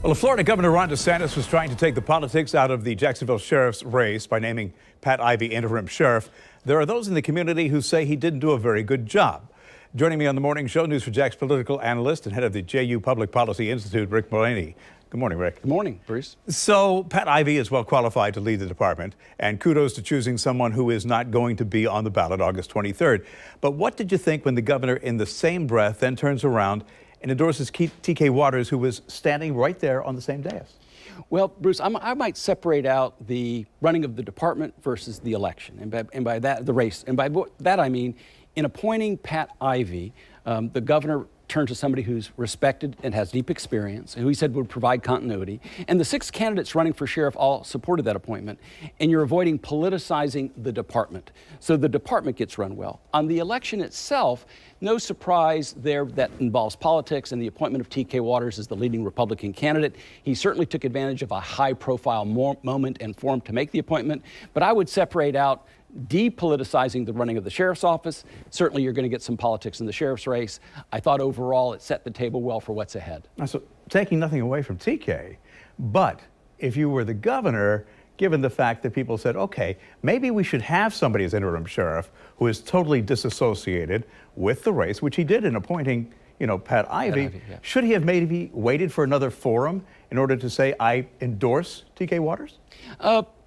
Well, Florida Governor Ron DeSantis was trying to take the politics out of the Jacksonville sheriff's race by naming Pat Ivey interim sheriff. There are those in the community who say he didn't do a very good job. Joining me on the morning show, News 4 Jax political analyst and head of the JU Public Policy Institute, Rick Mullaney. Good morning, Rick. Good morning, Bruce. So Pat Ivey is well qualified to lead the department, and kudos to choosing someone who is not going to be on the ballot August 23rd. But what did you think when the governor, in the same breath, then turns around and endorses T.K. Waters, who was standing right there on the same dais? Well, Bruce, I might separate out the running of the department versus the election, and by that, the race. And by that, I mean, in appointing Pat Ivey, the governor turned to somebody who's respected and has deep experience, who he said would provide continuity. And the 6 candidates running for sheriff all supported that appointment. And you're avoiding politicizing the department. So the department gets run well. On the election itself, no surprise there that involves politics, and the appointment of T.K. Waters as the leading Republican candidate. He certainly took advantage of a high-profile moment and forum to make the appointment. But I would separate out depoliticizing the running of the sheriff's office. Certainly you're going to get some politics in the sheriff's race. I thought overall it set the table well for what's ahead. So taking nothing away from TK, but if you were the governor, given the fact that people said, okay, maybe we should have somebody as interim sheriff who is totally disassociated with the race, which he did in appointing, Pat Ivey. Yeah. Should he have maybe waited for another forum in order to say, I endorse TK Waters?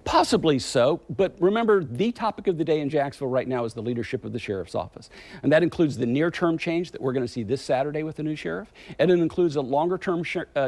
Possibly so, but remember, the topic of the day in Jacksonville right now is the leadership of the sheriff's office. And that includes the near-term change that we're going to see this Saturday with the new sheriff. And it includes a longer-term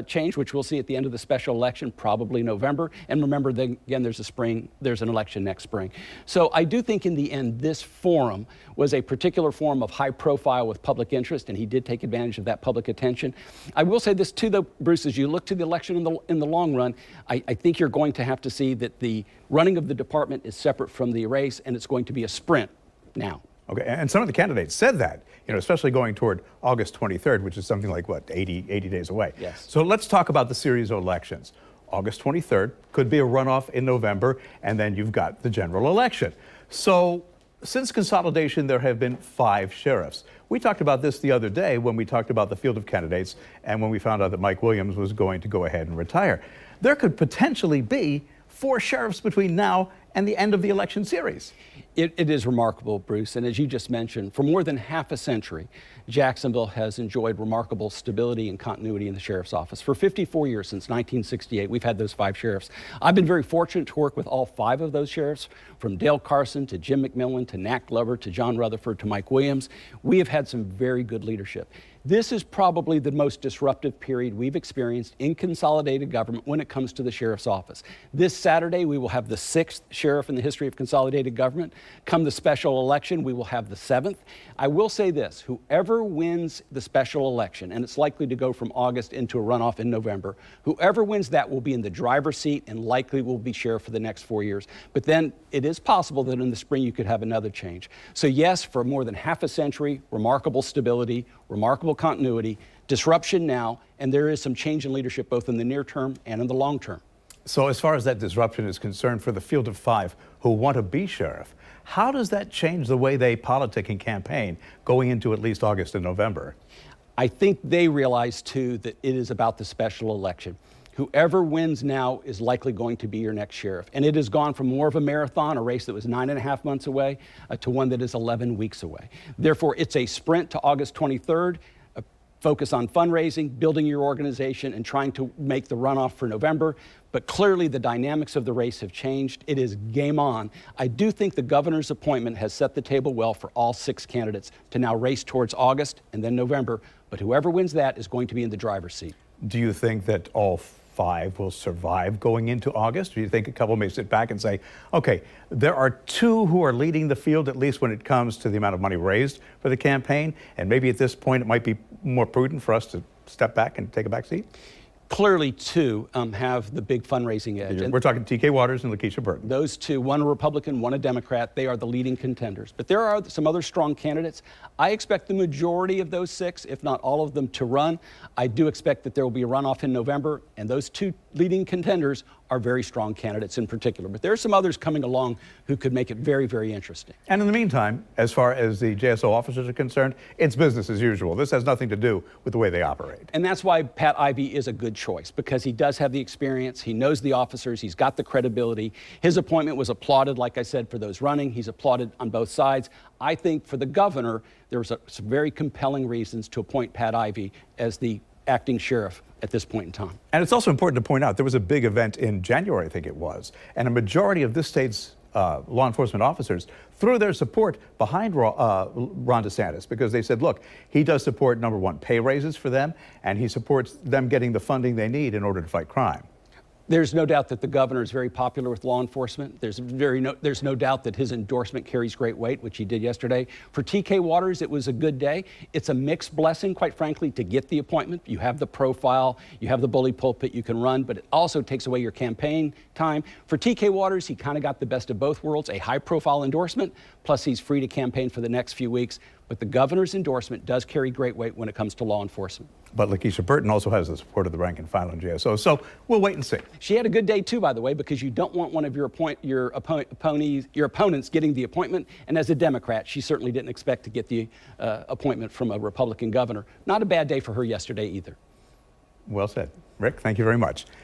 change, which we'll see at the end of the special election, probably November. And remember, again, there's an election next spring. So I do think in the end, this forum was a particular forum of high profile with public interest, and he did take advantage of that public attention. I will say this too, though, Bruce, as you look to the election in the long run, I think you're going to have to see that the running of the department is separate from the race, and it's going to be a sprint now. Okay, and some of the candidates said that, especially going toward August 23rd, which is something like, 80 days away. Yes. So let's talk about the series of elections. August 23rd could be a runoff in November, and then you've got the general election. So since consolidation, there have been 5 sheriffs. We talked about this the other day when we talked about the field of candidates and when we found out that Mike Williams was going to go ahead and retire. There could potentially be 4 sheriffs between now and the end of the election series. It is remarkable, Bruce, and as you just mentioned, for more than half a century, Jacksonville has enjoyed remarkable stability and continuity in the sheriff's office. For 54 years, since 1968, we've had those 5 sheriffs. I've been very fortunate to work with all 5 of those sheriffs, from Dale Carson to Jim McMillan to Nat Glover to John Rutherford to Mike Williams. We have had some very good leadership. This is probably the most disruptive period we've experienced in consolidated government when it comes to the sheriff's office. This Saturday, we will have the 6th sheriff in the history of consolidated government. Come the special election, we will have the 7th. I will say this, whoever wins the special election, and it's likely to go from August into a runoff in November, whoever wins that will be in the driver's seat and likely will be sheriff for the next 4 years. But then it is possible that in the spring you could have another change. So yes, for more than half a century, remarkable stability, remarkable continuity, disruption now, and there is some change in leadership both in the near term and in the long term. So as far as that disruption is concerned, for the field of 5 who want to be sheriff, how does that change the way they politic and campaign going into at least August and November? I think they realize too that it is about the special election. Whoever wins now is likely going to be your next sheriff. And it has gone from more of a marathon, a race that was 9.5 months away, to one that is 11 weeks away. Therefore, it's a sprint to August 23rd, a focus on fundraising, building your organization, and trying to make the runoff for November. But clearly the dynamics of the race have changed. It is game on. I do think the governor's appointment has set the table well for all 6 candidates to now race towards August and then November. But whoever wins that is going to be in the driver's seat. Do you think that all 5 will survive going into August? Or do you think a couple may sit back and say, okay, there are 2 who are leading the field, at least when it comes to the amount of money raised for the campaign, and maybe at this point it might be more prudent for us to step back and take a back seat? Clearly 2 have the big fundraising edge. We're talking T.K. Waters and Lakeisha Burton. Those 2, one a Republican, one a Democrat, they are the leading contenders. But there are some other strong candidates. I expect the majority of those 6, if not all of them, to run. I do expect that there will be a runoff in November, and those 2 leading contenders are very strong candidates in particular. But there are some others coming along who could make it very, very interesting. And in the meantime, as far as the JSO officers are concerned, it's business as usual. This has nothing to do with the way they operate. And that's why Pat Ivey is a good choice, because he does have the experience, he knows the officers, he's got the credibility. His appointment was applauded, like I said, for those running. He's applauded on both sides. I think for the governor, there was some very compelling reasons to appoint Pat Ivey as the acting sheriff at this point in time. And it's also important to point out there was a big event in January, I think it was, and a majority of this state's law enforcement officers threw their support behind Ron DeSantis, because they said, look, he does support, number one, pay raises for them, and he supports them getting the funding they need in order to fight crime. There's no doubt that the governor is very popular with law enforcement. There's no doubt that his endorsement carries great weight, which he did yesterday. For TK Waters, it was a good day. It's a mixed blessing, quite frankly, to get the appointment. You have the profile, you have the bully pulpit you can run, but it also takes away your campaign time. For TK Waters, he kind of got the best of both worlds, a high-profile endorsement, plus he's free to campaign for the next few weeks. But the governor's endorsement does carry great weight when it comes to law enforcement. But Lakeisha Burton also has the support of the rank and file in JSO, so we'll wait and see. She had a good day too, by the way, because you don't want one of your opponents getting the appointment. And as a Democrat, she certainly didn't expect to get the appointment from a Republican governor. Not a bad day for her yesterday either. Well said. Rick, thank you very much.